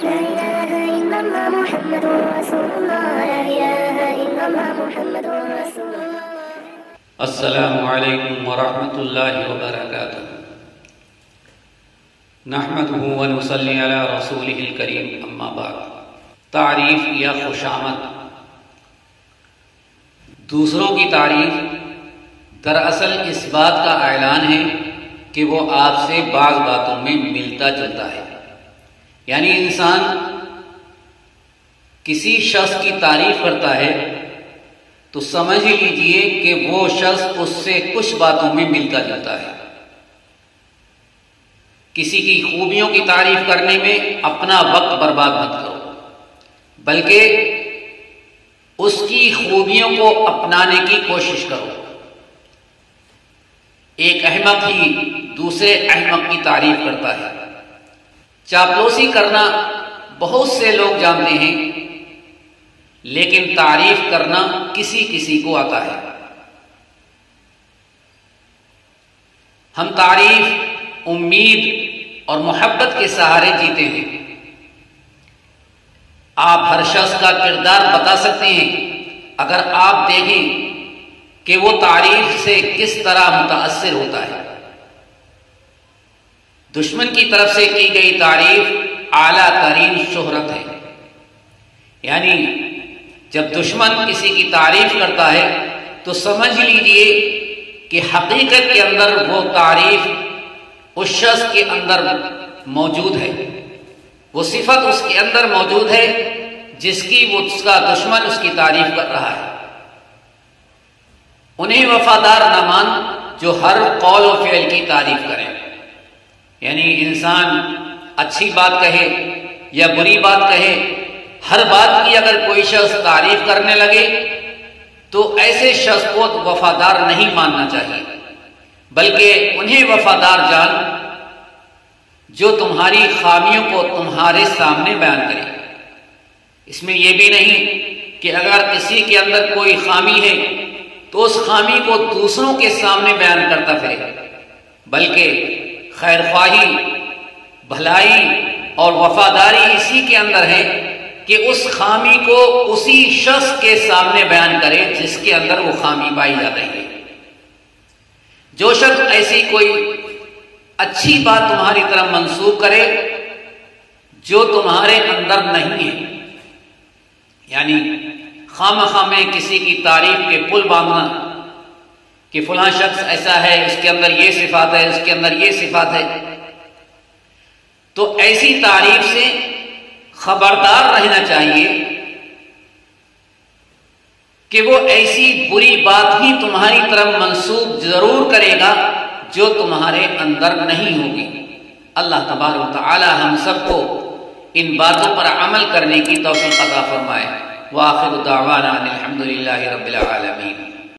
لا إله إلا الله محمد رسول الله لا إله إلا الله محمد رسول الله. السلام علیکم ورحمۃ اللہ وبرکاتہ. نحمده ونصلی علی رسولہ الکریم، اما بعد. تعریف یا خوشامد. دوسروں کی تعریف دراصل اس بات کا اعلان ہے کہ وہ آپ سے بعض باتوں میں ملتا جلتا ہے. یعنی انسان کسی شخص کی تعریف کرتا ہے تو سمجھ لیجئے کہ وہ شخص اس سے کچھ باتوں میں ملتا جلتا ہے. کسی کی خوبیوں کی تعریف کرنے میں اپنا وقت برباد مت کرو، بلکہ اس کی خوبیوں کو اپنانے کی کوشش کرو. ایک احمق ہی دوسرے احمق کی تعریف کرتا ہے. چاپلوسی کرنا بہت سے لوگ جانتے ہیں، لیکن تعریف کرنا کسی کسی کو آتا ہے. ہم تعریف امید اور محبت کے سہارے جیتے ہیں. آپ ہر شخص کا کردار بتا سکتے ہیں اگر آپ دیکھیں کہ وہ تعریف سے کس طرح متاثر ہوتا ہے. دشمن کی طرف سے کی گئی تعریف اعلیٰ ترین شہرت ہے. یعنی جب دشمن کسی کی تعریف کرتا ہے تو سمجھ لیجئے کہ حقیقت کے اندر وہ تعریف اس شخص کے اندر موجود ہے، وہ صفت اس کے اندر موجود ہے جس کی وہ اس کا دشمن اس کی تعریف کر رہا ہے. انہیں وفادار نہ مان جو ہر قول و فعل کی تعریف کریں. یعنی انسان اچھی بات کہے یا بری بات کہے، ہر بات کی اگر کوئی شخص تعریف کرنے لگے تو ایسے شخص کو وفادار نہیں ماننا چاہیے، بلکہ انہیں وفادار جان جو تمہاری خامیوں کو تمہارے سامنے بیان کرے. اس میں یہ بھی نہیں کہ اگر کسی کے اندر کوئی خامی ہے تو اس خامی کو دوسروں کے سامنے بیان کرتا پھرے، بلکہ خیر خواہی، بھلائی اور وفاداری اسی کے اندر ہے کہ اس خامی کو اسی شخص کے سامنے بیان کرے جس کے اندر وہ خامی پائی جا رہی ہے. جو شخص ایسی کوئی اچھی بات تمہاری طرف منسوب کرے جو تمہارے اندر نہیں ہے، یعنی خواہ میں کسی کی تعریف کے پل باندھنا کہ فلاں شخص ایسا ہے، اس کے اندر یہ صفات ہے، اس کے اندر یہ صفات ہے، تو ایسی تعریف سے خبردار رہنا چاہیے کہ وہ ایسی بری بات ہی تمہاری طرف منسوب ضرور کرے گا جو تمہارے اندر نہیں ہوگی. اللہ تبارک و تعالی ہم سب کو ان باتوں پر عمل کرنے کی توفیق عطا فرمائے. وآخر دعوانا الحمد للہ رب العالمین.